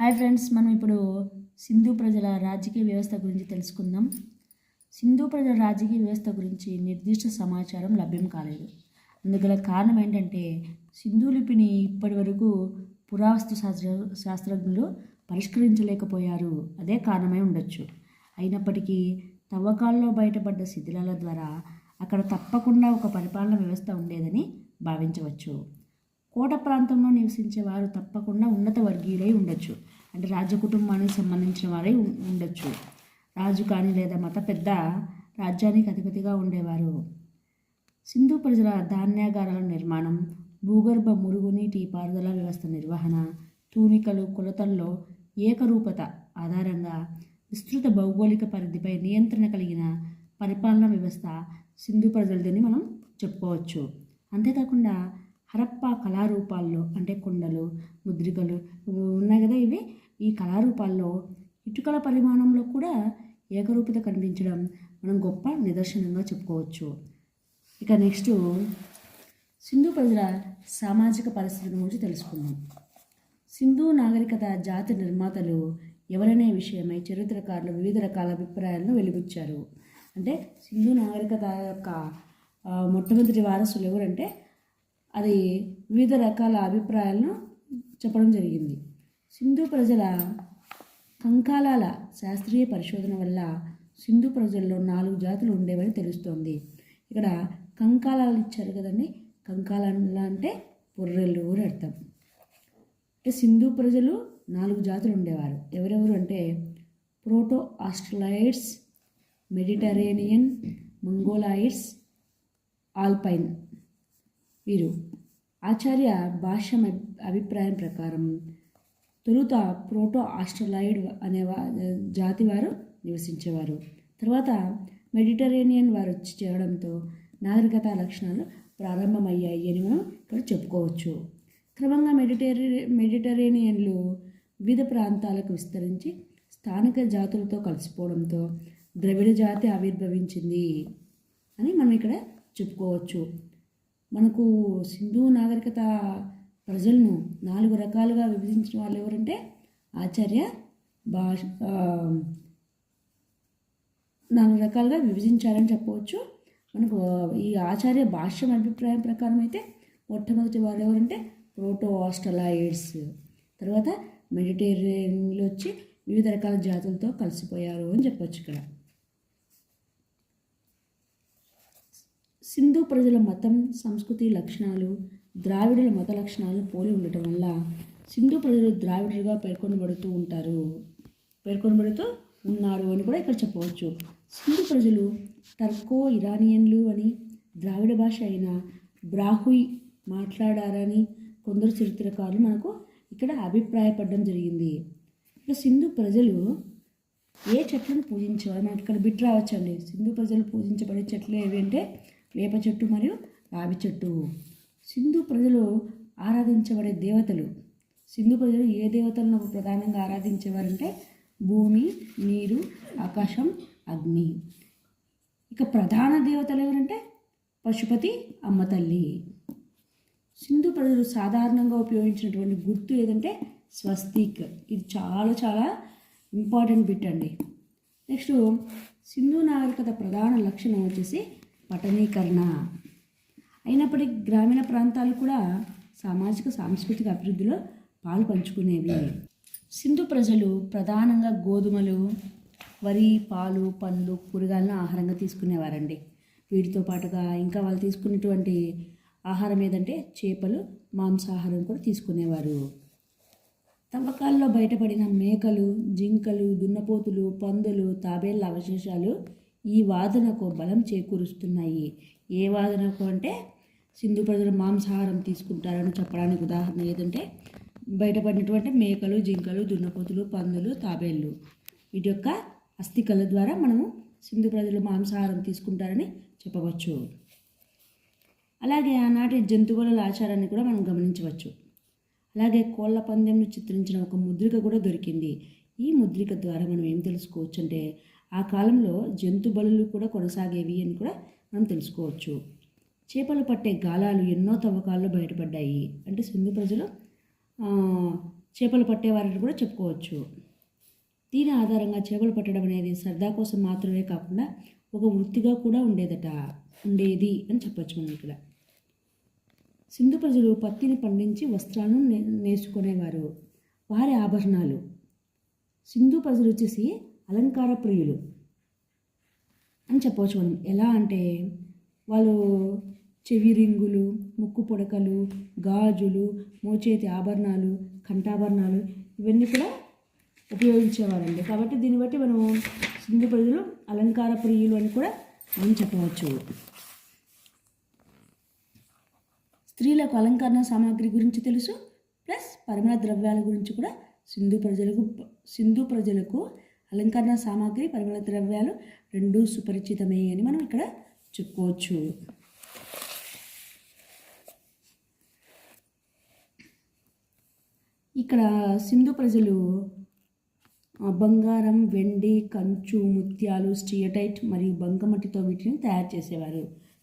Hi friends, మనం ఇప్పుడు సింధు ప్రజల రాజకీయ వ్యవస్థ గురించి తెలుసుకుందాం. సింధు ప్రజల రాజకీయ వ్యవస్థ గురించి నిర్దిష్ట సమాచారం లభ్యం కాలేదు. అందుగల కారణం ఏంటంటే సింధు లిపిని ఇప్పటి వరకు పురావస్తు శాస్త్రజ్ఞులు పరిష్కరించలేకపోయారు. అదే కారణమై ఉండొచ్చు. అయినప్పటికీ తవ్వకాల్లో బయటపడ్డ శిథిలాల ద్వారా అక్కడ తప్పకుండా ఒక పరిపాలన వ్యవస్థ ఉండేదని భావించవచ్చు. కోట ప్రాంతంలో నివసించే వారు తప్పకుండా ఉన్నత వర్గీయులై ఉండొచ్చు. అంటే రాజ కుటుంబానికి సంబంధించిన వారై ఉండొచ్చు. రాజు కానీ లేదా మత పెద్ద రాజ్యానికి అధిపతిగా ఉండేవారు. సింధు ప్రజల ధాన్యాగారాల నిర్మాణం, భూగర్భ మురుగునీటి పారుదల వ్యవస్థ నిర్వహణ, తూనికలు, కొలతల్లో ఏకరూపత ఆధారంగా విస్తృత భౌగోళిక పరిధిపై నియంత్రణ కలిగిన పరిపాలనా వ్యవస్థ సింధు ప్రజలదని మనం చెప్పుకోవచ్చు. అంతేకాకుండా హరప్పా కళారూపాల్లో అంటే కొండలు, ముద్రికలు ఉన్నాయి కదా, ఈ కళారూపాల్లో ఇటుకల పరిమాణంలో కూడా ఏకరూపత కనిపించడం మనం గొప్ప నిదర్శనంగా చెప్పుకోవచ్చు. ఇక నెక్స్ట్ సింధు ప్రజల సామాజిక పరిస్థితుల గురించి తెలుసుకుందాం. సింధు నాగరికత జాతి నిర్మాతలు ఎవరనే విషయమై చరిత్రకారులు వివిధ రకాల అభిప్రాయాలను వెలిబుచ్చారు. అంటే సింధు నాగరికత యొక్క మొట్టమొదటి వారసులు ఎవరంటే అది వివిధ రకాల అభిప్రాయాలను చెప్పడం జరిగింది. సింధు ప్రజల కంకాలాల శాస్త్రీయ పరిశోధన వల్ల సింధు ప్రజల్లో 4 జాతులు ఉండేవని తెలుస్తోంది. ఇక్కడ కంకాలాలు ఇచ్చారు కదండి. కంకాలాల అంటే పొర్రెలు అని అర్థం. అంటే సింధు ప్రజలు 4 జాతులు ఉండేవారు. ఎవరెవరు అంటే proto Australoids, Mediterranean, Mongoloids, alpine. వీరు ఆచార్య భాష్యం అభిప్రాయం ప్రకారం తొలుత ప్రోటో ఆస్ట్రలాయిడ్ అనే జాతి వారు నివసించేవారు. తర్వాత మెడిటరేనియన్ వారు వచ్చి చేరడంతో నాగరికత లక్షణాలు ప్రారంభమయ్యాయి అని మనం ఇక్కడ చెప్పుకోవచ్చు. క్రమంగా మెడిటరేనియన్లు వివిధ ప్రాంతాలకు విస్తరించి స్థానిక జాతులతో కలిసిపోవడంతో ద్రవిడ జాతి ఆవిర్భవించింది అని మనం ఇక్కడ చెప్పుకోవచ్చు. మనకు సింధు నాగరికత ప్రజలను 4 రకాలుగా విభజించిన వాళ్ళు ఎవరంటే ఆచార్య 4 రకాలుగా విభజించారని చెప్పవచ్చు. మనకు ఈ ఆచార్య భాష్యం అభిప్రాయం ప్రకారం అయితే మొట్టమొదటి వారు ఎవరంటే ప్రోటో ఆస్ట్రలాయిడ్స్, తర్వాత మెడిటరేనియన్లు వచ్చి వివిధ రకాల జాతులతో కలిసిపోయారు అని చెప్పొచ్చు. ఇక్కడ సింధు ప్రజల మతం, సంస్కృతి లక్షణాలు ద్రావిడుల మత లక్షణాలను పోలి ఉండటం వల్ల సింధు ప్రజలు ద్రావిడులుగా పేర్కొనబడుతూ ఉన్నారు అని కూడా ఇక్కడ చెప్పవచ్చు. సింధు ప్రజలు టర్కో ఇరానియన్లు అని, ద్రావిడ భాష అయిన బ్రాహుయ్ మాట్లాడారని కొందరు చరిత్రకారులు మనకు ఇక్కడ అభిప్రాయపడడం జరిగింది. ఇక సింధు ప్రజలు ఏ చెట్లను పూజించేవారు మనకి ఇక్కడ బిట్ రావచ్చండి. సింధు ప్రజలు పూజించబడే చెట్లు ఏవి అంటే వేప చెట్టు మరియు రావి చెట్టు. సింధు ప్రజలు ఆరాధించబడే దేవతలు, సింధు ప్రజలు ఏ దేవతలను ప్రధానంగా ఆరాధించేవారంటే భూమి, నీరు, ఆకాశం, అగ్ని. ఇక ప్రధాన దేవతలు ఎవరంటే పశుపతి, అమ్మ తల్లి. సింధు ప్రజలు సాధారణంగా ఉపయోగించినటువంటి గుర్తు ఏదంటే స్వస్తిక్. ఇది చాలా చాలా ఇంపార్టెంట్ బిట్ అండి. నెక్స్ట్ సింధు నాగరికత ప్రధాన లక్షణం వచ్చేసి పట్టణీకరణ. అయినప్పటికీ గ్రామీణ ప్రాంతాలు కూడా సామాజిక సాంస్కృతిక అభివృద్ధిలో పాలు పంచుకునేవి. సింధు ప్రజలు ప్రధానంగా గోధుమలు, వరి, పాలు, పండ్లు, కూరగాయలను ఆహారంగా తీసుకునేవారండి. వీటితో పాటుగా ఇంకా వాళ్ళు తీసుకునేటువంటి ఆహారం ఏదంటే చేపలు, మాంసాహారం కూడా తీసుకునేవారు. తవ్వకాల్లో బయటపడిన మేకలు, జింకలు, దున్నపోతులు, పందులు, తాబేళ్ల అవశేషాలు ఈ వాదనకు బలం చేకూరుస్తున్నాయి. ఏ వాదనకు అంటే సింధు ప్రజలు మాంసాహారం తీసుకుంటారని చెప్పడానికి ఉదాహరణ ఏదంటే బయటపడినటువంటి మేకలు, జింకలు, దున్నపోతులు, పందులు, తాబేళ్ళు వీటి యొక్క అస్థికల ద్వారా మనము సింధు ప్రజలు మాంసాహారం తీసుకుంటారని చెప్పవచ్చు. అలాగే ఆనాటి జంతువుల ఆచారాన్ని కూడా మనం గమనించవచ్చు. అలాగే కోళ్ల పందెంను చిత్రించిన ఒక ముద్రిక కూడా దొరికింది. ఈ ముద్రిక ద్వారా మనం ఏం తెలుసుకోవచ్చు అంటే ఆ కాలంలో జంతు బలులు కూడా కొనసాగేవి అని కూడా మనం తెలుసుకోవచ్చు. చేపలు పట్టే గాలాలు ఎన్నో తవ్వకాల్లో బయటపడ్డాయి. అంటే సింధు ప్రజలు చేపలు పట్టేవారని కూడా చెప్పుకోవచ్చు. దీని ఆధారంగా చేపలు పట్టడం అనేది సరదా కోసం మాత్రమే కాకుండా ఒక వృత్తిగా కూడా ఉండేది అని చెప్పొచ్చు మనం ఇక్కడ. సింధు ప్రజలు పత్తిని పండించి వస్త్రాలను నేర్చుకునేవారు. వారి ఆభరణాలు, సింధు ప్రజలు వచ్చేసి అలంకార ప్రియులు అని చెప్పవచ్చు మనం. ఎలా అంటే వాళ్ళు చెవి రింగులు, ముక్కు పొడకలు, గాజులు, మోచేతి ఆభరణాలు, కంఠాభరణాలు ఇవన్నీ కూడా ఉపయోగించేవారండి. కాబట్టి దీన్ని బట్టి మనం సింధు ప్రజలు అలంకార ప్రియులు అని కూడా మనం చెప్పవచ్చు. స్త్రీలకు అలంకరణ సామాగ్రి గురించి తెలుసు, ప్లస్ పరిమళ ద్రవ్యాల గురించి కూడా సింధు ప్రజలకు అలంకరణ సామాగ్రి, పరిమళ ద్రవ్యాలు రెండూ సుపరిచితమే అని మనం ఇక్కడ చెప్పుకోవచ్చు. ఇక్కడ సింధు ప్రజలు బంగారం, వెండి, కంచు, ముత్యాలు, స్టియటైట్ మరియు బంకమట్టితో వీటిని తయారు చేసేవారు.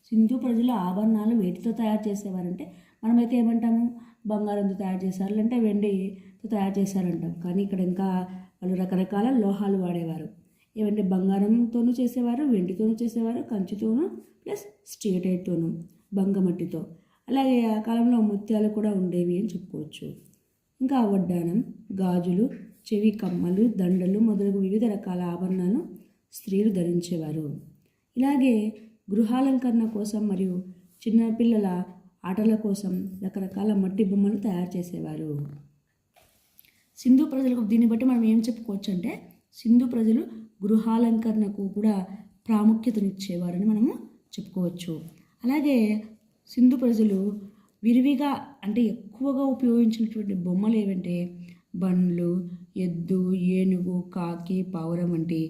సింధు ప్రజలు ఆభరణాలు వేటితో తయారు చేసేవారంటే మనమైతే ఏమంటాము, బంగారంతో తయారు చేశారు అంటే వెండితో తయారు చేశారంటాం. కానీ ఇక్కడ ఇంకా వాళ్ళు రకరకాల లోహాలు వాడేవారు. ఏమంటే బంగారంతోనూ చేసేవారు, వెండితోనూ చేసేవారు, కంచుతోనూ ప్లస్ స్టియటైట్తోనూ, బంకమట్టితో. అలాగే ఆ కాలంలో ముత్యాలు కూడా ఉండేవి అని చెప్పుకోవచ్చు. ఇంకా వడ్డానం, గాజులు, చెవి కమ్మలు, దండలు మొదలగు వివిధ రకాల ఆభరణాలు స్త్రీలు ధరించేవారు. ఇలాగే గృహాలంకరణ కోసం మరియు చిన్నపిల్లల ఆటల కోసం రకరకాల మట్టి బొమ్మలు తయారు చేసేవారు. సింధు ప్రజలకు దీన్ని బట్టి మనం ఏం చెప్పుకోవచ్చు అంటే సింధు ప్రజలు గృహాలంకరణకు కూడా ప్రాముఖ్యతనిచ్చేవారని మనము చెప్పుకోవచ్చు. అలాగే సింధు ప్రజలు విరివిగా అంటే ఎక్కువగా ఉపయోగించినటువంటి బొమ్మలు ఏవంటే బండ్లు, ఎద్దు, ఏనుగు, కాకి, పావురం వంటి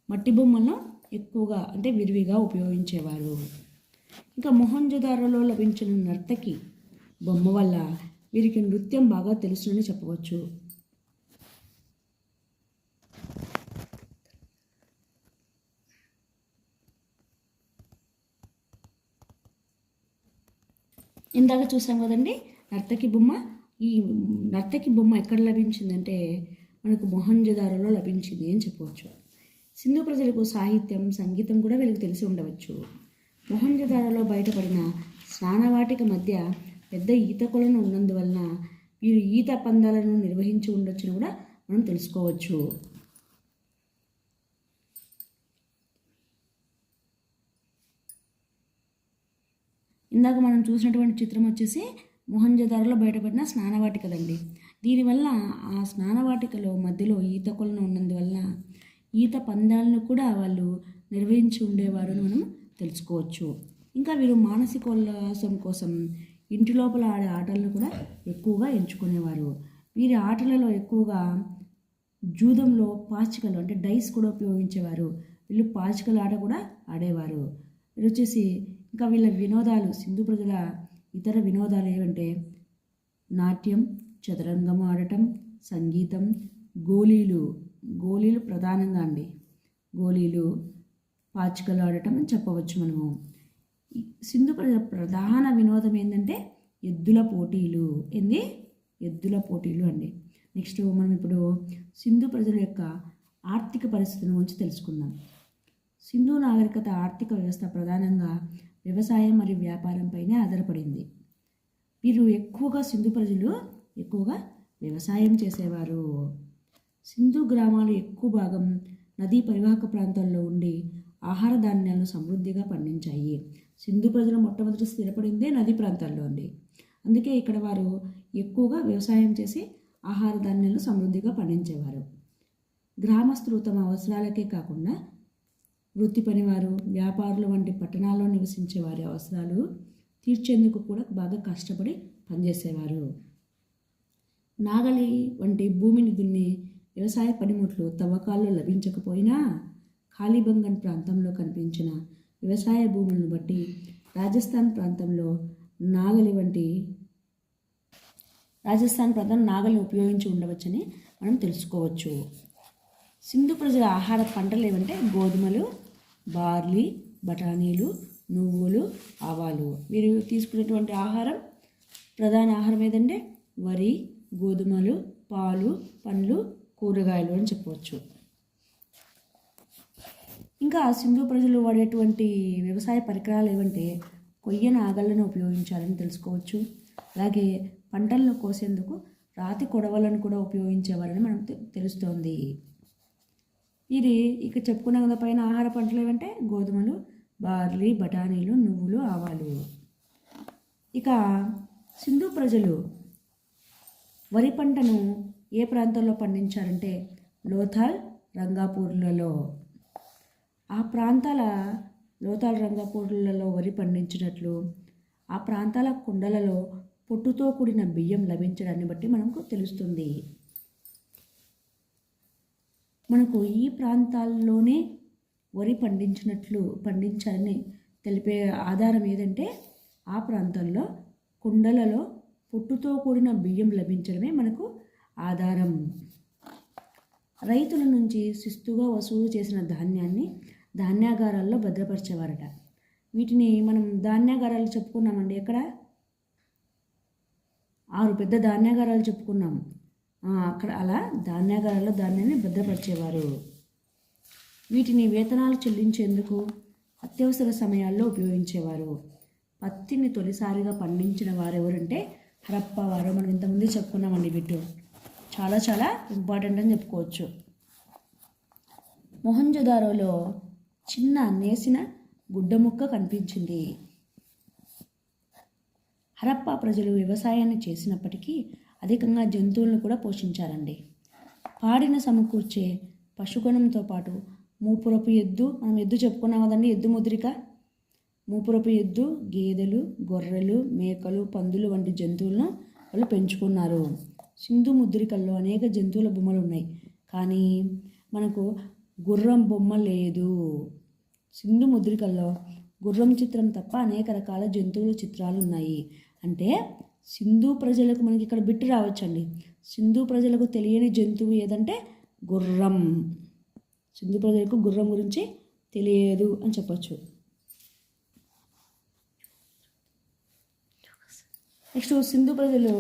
మట్టి బొమ్మలను ఎక్కువగా అంటే విరివిగా ఉపయోగించేవారు. ఇంకా మొహంజదారోలో లభించిన నర్తకి బొమ్మ వల్ల వీరికి నృత్యం బాగా తెలుసునని చెప్పవచ్చు. ఇందాక చూసాం కదండి నర్తకి బొమ్మ. ఈ నర్తకి బొమ్మ ఎక్కడ లభించిందంటే మనకు మొహంజదారోలో లభించింది అని చెప్పవచ్చు. సింధు ప్రజలకు సాహిత్యం, సంగీతం కూడా వీళ్ళకి తెలిసి ఉండవచ్చు. మొహంజదారోలో బయటపడిన స్నానవాటిక మధ్య పెద్ద ఈత కొలను ఉన్నందువలన వీరు ఈత పందాలను నిర్వహించి ఉండొచ్చని కూడా మనం తెలుసుకోవచ్చు. ఇందాక మనం చూసినటువంటి చిత్రం వచ్చేసి మొహంజదారోలో బయటపడిన స్నానవాటికదండి. దీనివల్ల ఆ స్నానవాటికలో మధ్యలో ఈత కొలను ఉన్నందువల్ల ఈత పందాలను కూడా వాళ్ళు నిర్వహించి ఉండేవారు అని మనం తెలుసుకోవచ్చు. ఇంకా వీరు మానసిక ఉల్లాసం కోసం ఇంటి లోపల ఆడే ఆటలను కూడా ఎక్కువగా ఎంచుకునేవారు. వీరి ఆటలలో ఎక్కువగా జూదంలో పాచికలు అంటే డైస్ కూడా ఉపయోగించేవారు. వీళ్ళు పాచికల ఆట కూడా ఆడేవారు. వీళ్ళు వచ్చేసి ఇంకా వీళ్ళ వినోదాలు, సింధు ప్రజల ఇతర వినోదాలు ఏమంటే నాట్యం, చదరంగం ఆడటం, సంగీతం, గోళీలు ప్రధానంగా అండి. గోళీలు, పాచికలు ఆడటం అని చెప్పవచ్చు మనము. సింధు ప్రజల ప్రధాన వినోదం ఏంటంటే ఎద్దుల పోటీలు. ఎద్దుల పోటీలు అండి. నెక్స్ట్ మనం ఇప్పుడు సింధు ప్రజల యొక్క ఆర్థిక పరిస్థితిని గురించి తెలుసుకుందాం. సింధు నాగరికత ఆర్థిక వ్యవస్థ ప్రధానంగా వ్యవసాయం మరియు వ్యాపారంపైనే ఆధారపడింది. వీరు సింధు ప్రజలు ఎక్కువగా వ్యవసాయం చేసేవారు. సింధు గ్రామాలు ఎక్కువ భాగం నదీ పరివాహక ప్రాంతాల్లో ఉండి ఆహార ధాన్యాలను సమృద్ధిగా పండించాయి. సింధు ప్రజలు మొట్టమొదటి స్థిరపడిందే నదీ ప్రాంతాల్లో అండి. అందుకే ఇక్కడ వారు ఎక్కువగా వ్యవసాయం చేసి ఆహార ధాన్యాలను సమృద్ధిగా పండించేవారు. గ్రామస్తులు తమ అవసరాలకే కాకుండా వృత్తి పనివారు, వ్యాపారులు వంటి పట్టణాల్లో నివసించే వారి అవసరాలు తీర్చేందుకు కూడా బాగా కష్టపడి పనిచేసేవారు. నాగలి వంటి భూమిని దున్ని వ్యవసాయ పనిముట్లు తవ్వకాల్లో లభించకపోయినా ఖాళీబంగన్ ప్రాంతంలో కనిపించిన వ్యవసాయ భూములను బట్టి రాజస్థాన్ ప్రాంతం నాగలిని ఉపయోగించి ఉండవచ్చని మనం తెలుసుకోవచ్చు. సింధు ప్రజల ఆహార పంటలు ఏమంటే గోధుమలు, బార్లీ, బఠానీలు, నువ్వులు, ఆవాలు. వీరు తీసుకునేటువంటి ప్రధాన ఆహారం ఏదంటే వరి, గోధుమలు, పాలు, పండ్లు, కూరగాయలు అని చెప్పవచ్చు. ఇంకా సింధు ప్రజలు వాడేటువంటి వ్యవసాయ పరికరాలు ఏవంటే కొయ్య నాగళ్ళను ఉపయోగించాలని తెలుసుకోవచ్చు. అలాగే పంటలను కోసేందుకు రాతి కొడవలను కూడా ఉపయోగించేవారని మనకు తెలుస్తోంది. ఇది ఇక చెప్పుకున్న కదా పైన ఆహార పంటలు ఏమంటే గోధుమలు, బార్లీ, బఠానీలు, నువ్వులు, ఆవాలు. ఇక సింధు ప్రజలు వరి పంటను ఏ ప్రాంతంలో పండించారంటే లోథాల్, రంగాపూర్లలో. ఆ ప్రాంతాల లోథాల్, రంగాపూర్లలో వరి పండించినట్లు ఆ ప్రాంతాల కుండలలో పొట్టుతో కూడిన బియ్యం లభించడాన్ని బట్టి మనకు తెలుస్తుంది. మనకు ఈ ప్రాంతాల్లోనే వరి పండించాలని తెలిపే ఆధారం ఏదంటే ఆ ప్రాంతాల్లో కుండలలో పొట్టుతో కూడిన బియ్యం లభించడమే మనకు ఆధారం. రైతుల నుంచి శిస్తుగా వసూలు చేసిన ధాన్యాన్ని ధాన్యాగారాల్లో భద్రపరిచేవారట. వీటిని మనం ధాన్యాగారాలు చెప్పుకున్నామండి. ఎక్కడ 6 పెద్ద ధాన్యాగారాలు చెప్పుకున్నాం. అక్కడ అలా ధాన్యాగారాల్లో ధాన్యాన్ని భద్రపరిచేవారు. వీటిని వేతనాలు చెల్లించేందుకు అత్యవసర సమయాల్లో ఉపయోగించేవారు. పత్తిని తొలిసారిగా పండించిన వారు ఎవరంటే హరప్పా వారు. మనం ఇంతకుముందు చెప్పుకున్నామండి. వీటి చాలా చాలా ఇంపార్టెంట్ అని చెప్పుకోవచ్చు. మొహంజదారోలో చిన్న నేసిన గుడ్డ ముక్క కనిపించింది. హరప్పా ప్రజలు వ్యవసాయాన్ని చేసినప్పటికీ అధికంగా జంతువులను కూడా పోషించారండి. పాడిన సమకూర్చే పశుగణంతో పాటు మూపురపు ఎద్దు, మనం ఎద్దు చెప్పుకున్నాం కదండి, ఎద్దు ముద్రిక. మూపురపు ఎద్దు, గేదెలు, గొర్రెలు, మేకలు, పందులు వంటి జంతువులను వాళ్ళు పెంచుకున్నారు. సింధు ముద్రికల్లో అనేక జంతువుల బొమ్మలు ఉన్నాయి, కానీ మనకు గుర్రం బొమ్మ లేదు. సింధు ముద్రికల్లో గుర్రం చిత్రం తప్ప అనేక రకాల జంతువుల చిత్రాలు ఉన్నాయి. అంటే సింధు ప్రజలకు మనకి ఇక్కడ బిట్టు రావచ్చండి. సింధు ప్రజలకు తెలియని జంతువు ఏదంటే గుర్రం. సింధు ప్రజలకు గుర్రం గురించి తెలియదు అని చెప్పచ్చు. నెక్స్ట్ సింధు ప్రజలు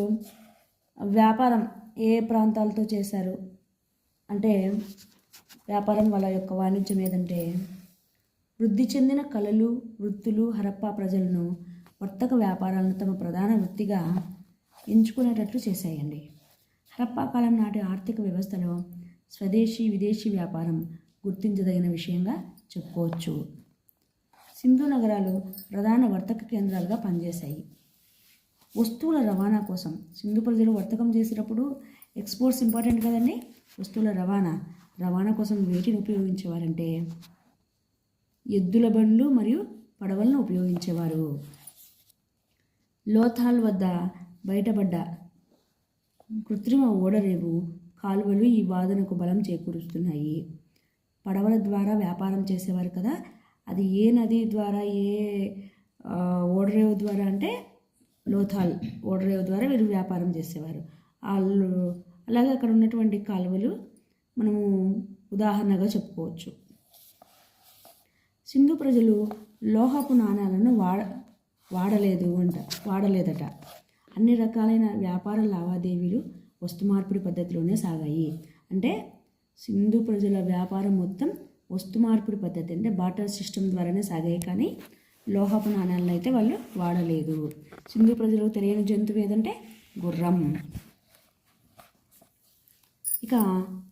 వ్యాపారం ఏ ప్రాంతాలతో చేశారు అంటే వ్యాపారం వాళ్ళ యొక్క వాణిజ్యం ఏదంటే వృద్ధి చెందిన కళలు, వృత్తులు హరప్పా ప్రజలను వర్తక వ్యాపారాలను తమ ప్రధాన వృత్తిగా ఎంచుకునేటట్లు చేశాయండి. హరప్పా కాలం నాటి ఆర్థిక వ్యవస్థలో స్వదేశీ, విదేశీ వ్యాపారం గుర్తించదగిన విషయంగా చెప్పుకోవచ్చు. సింధు నగరాలు ప్రధాన వర్తక కేంద్రాలుగా పనిచేశాయి. వస్తువుల రవాణా కోసం సింధు ప్రజలు వర్తకం చేసేటప్పుడు ఎక్స్పోర్ట్స్ ఇంపార్టెంట్ కదండి. వస్తువుల రవాణా కోసం వేటిని ఉపయోగించేవారంటే ఎద్దుల బండ్లు మరియు పడవలను ఉపయోగించేవారు. లోథాల్ వద్ద బయటపడ్డ కృత్రిమ ఓడరేవు కాలువలు ఈ వాదనకు బలం చేకూరుస్తున్నాయి. పడవల ద్వారా వ్యాపారం చేసేవారు కదా, అది ఏ నది ద్వారా, ఏ ఓడరేవు ద్వారా అంటే లోథాల్ ఓడరేవు ద్వారా వీరు వ్యాపారం చేసేవారు. అలాగే అక్కడ ఉన్నటువంటి కాలువలు మనము ఉదాహరణగా చెప్పుకోవచ్చు. సింధు ప్రజలు లోహపు నాణాలను వాడలేదట. అన్ని రకాలైన వ్యాపార లావాదేవీలు వస్తు మార్పిడి పద్ధతిలోనే సాగాయి. అంటే సింధు ప్రజల వ్యాపారం మొత్తం వస్తు మార్పిడి పద్ధతి అంటే బాటర్ సిస్టమ్ ద్వారానే సాగాయి, కానీ లోహపు నాణాలను అయితే వాళ్ళు వాడలేదు. సింధు ప్రజలకు తెలియని జంతువు ఏదంటే గుర్రం. ఇక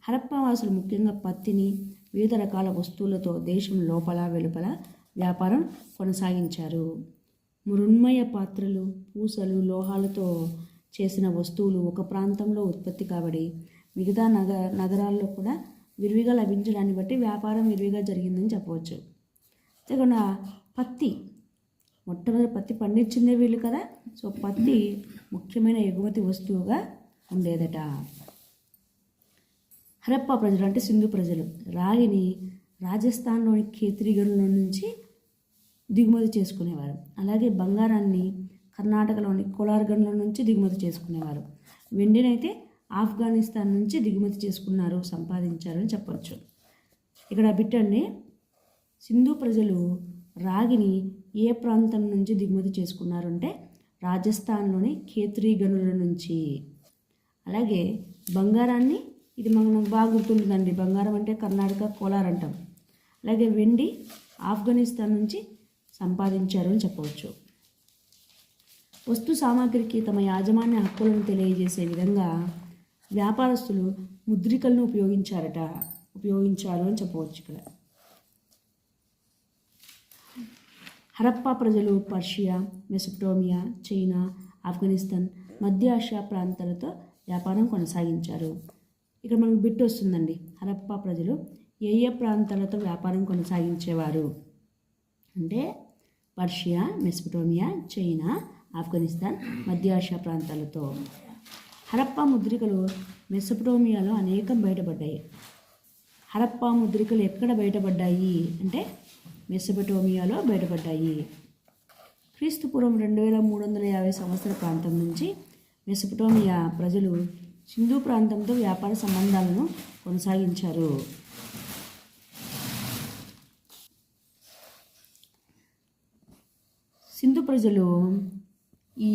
హరప్పా వాసులు ముఖ్యంగా పత్తిని, వివిధ రకాల వస్తువులతో దేశం లోపల వెలుపల వ్యాపారం కొనసాగించారు. మృన్మయ పాత్రలు, పూసలు, లోహాలతో చేసిన వస్తువులు ఒక ప్రాంతంలో ఉత్పత్తి కాబడి మిగతా నగరాల్లో కూడా విరివిగా లభించడాన్ని బట్టి వ్యాపారం విరివిగా జరిగిందని చెప్పవచ్చు. అంతేకాకుండా మొట్టమొదటి పత్తి పండించిందే వీళ్ళు కదా, సో పత్తి ముఖ్యమైన ఎగుమతి వస్తువుగా ఉండేదట. హరప్పా ప్రజలు అంటే సింధు ప్రజలు రాగిని రాజస్థాన్లోని ఖేత్రి గనుల నుంచి దిగుమతి చేసుకునేవారు. అలాగే బంగారాన్ని కర్ణాటకలోని కోలార్ గనుల నుంచి దిగుమతి చేసుకునేవారు. వెండినైతే ఆఫ్ఘనిస్తాన్ నుంచి దిగుమతి చేసుకున్నారు, సంపాదించారని చెప్పవచ్చు. ఇక్కడ బిట్టండి, సింధు ప్రజలు రాగిని ఏ ప్రాంతం నుంచి దిగుమతి చేసుకున్నారు అంటే రాజస్థాన్లోని ఖేత్రి గనుల నుంచి. అలాగే బంగారాన్ని, ఇది మనకు బాగా గుర్తుంటుందండి, బంగారం అంటే కర్ణాటక కోలార్ అంటాం. అలాగే వెండి ఆఫ్ఘనిస్తాన్ నుంచి సంపాదించారు అని చెప్పవచ్చు. వస్తు సామాగ్రికి తమ యాజమాన్య హక్కులను తెలియజేసే విధంగా వ్యాపారస్తులు ముద్రికలను ఉపయోగించారు అని చెప్పవచ్చు. ఇక్కడ హరప్పా ప్రజలు పర్షియా, మెసొపొటేమియా, చైనా, ఆఫ్ఘనిస్తాన్, మధ్య ఆసియా ప్రాంతాలతో వ్యాపారం కొనసాగించారు. ఇక్కడ మనకు బిట్ వస్తుందండి. హరప్పా ప్రజలు ఏ ఏ ప్రాంతాలతో వ్యాపారం కొనసాగించేవారు అంటే పర్షియా, మెసొపొటేమియా, చైనా, ఆఫ్ఘనిస్తాన్, మధ్య ఆసియా ప్రాంతాలతో. హరప్పా ముద్రికలు మెసొపొటేమియాలో అనేకం బయటపడ్డాయి. హరప్పా ముద్రికలు ఎక్కడ బయటపడ్డాయి అంటే మెసొపొటేమియాలో బయటపడ్డాయి. క్రీస్తుపూర్వం 2350 సంవత్సర ప్రాంతం నుంచి మెసొపొటేమియా ప్రజలు సింధు ప్రాంతంతో వ్యాపార సంబంధాలను కొనసాగించారు. సింధు ప్రజలు ఈ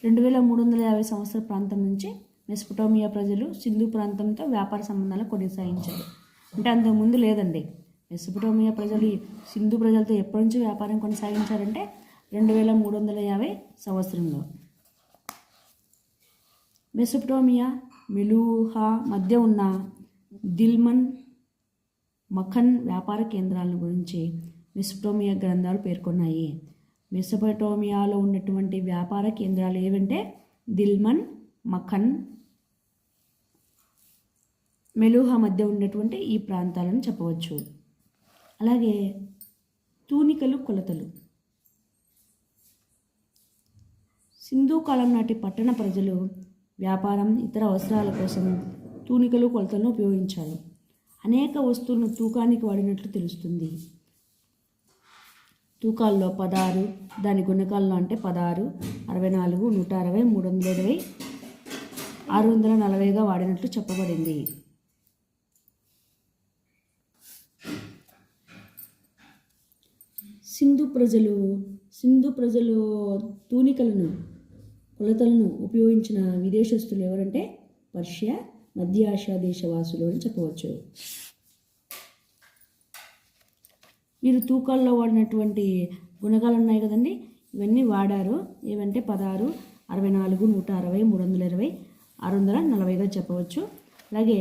2350 సంవత్సర ప్రాంతం నుంచి మెసొపొటేమియా ప్రజలు సింధు ప్రాంతంతో వ్యాపార సంబంధాలు కొనసాగించారు. అంటే అంతకుముందు లేదండి. మెసొపొటేమియా ప్రజలు సింధు ప్రజలతో ఎప్పటి నుంచి వ్యాపారం కొనసాగించారంటే 2350 సంవత్సరంలో. మెసొపొటేమియా, మెలూహా మధ్య ఉన్న దిల్మన్, మఖన్ వ్యాపార కేంద్రాల గురించి మెసొపొటేమియా గ్రంథాలు పేర్కొన్నాయి. మెసొపొటేమియాలో ఉన్నటువంటి వ్యాపార కేంద్రాలు ఏవంటే దిల్మన్, మఖన్, మెలూహా మధ్య ఉన్నటువంటి ఈ ప్రాంతాలను చెప్పవచ్చు. అలాగే తూనికలు, కొలతలు. సింధు కాలం నాటి పట్టణ ప్రజలు వ్యాపారం, ఇతర అవసరాల కోసం తూనికలు, కొలతలను ఉపయోగించారు. అనేక వస్తువులను తూకానికి వాడినట్లు తెలుస్తుంది. తూకాల్లో 16, దాని గుణకాల్లో అంటే 16, 64, 160, 320, 640గా వాడినట్లు చెప్పబడింది. సింధు ప్రజలు తూనికలను, కొలతలను ఉపయోగించిన విదేశస్తులు ఎవరంటే పర్షియా, మధ్య ఆసియా దేశవాసులు అని చెప్పవచ్చు. వీరు తూకాల్లో వాడినటువంటి గుణకాలు ఉన్నాయి కదండి, ఇవన్నీ వాడారు. ఏవంటే 16, 64, 160, 320, 640గా చెప్పవచ్చు. అలాగే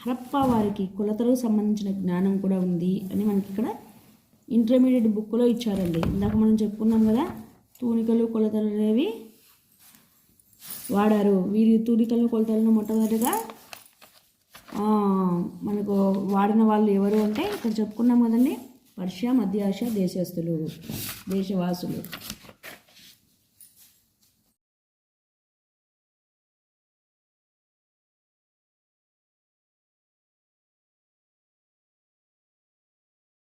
హరప్పా వారికి కొలతలకు సంబంధించిన జ్ఞానం కూడా ఉంది అని మనకి ఇక్కడ ఇంటర్మీడియట్ బుక్లో ఇచ్చారండి. ఇందాక మనం చెప్పుకున్నాం కదా, తూనికలు, కొలతలు అనేవి వాడారు. వీరి తూనికలను, కొలతలను మొట్టమొదటిగా మనకు వాడిన వాళ్ళు ఎవరు అంటే ఇక్కడ చెప్పుకున్నాం కదండి, పర్షియా, మధ్య ఆసియా దేశవాసులు.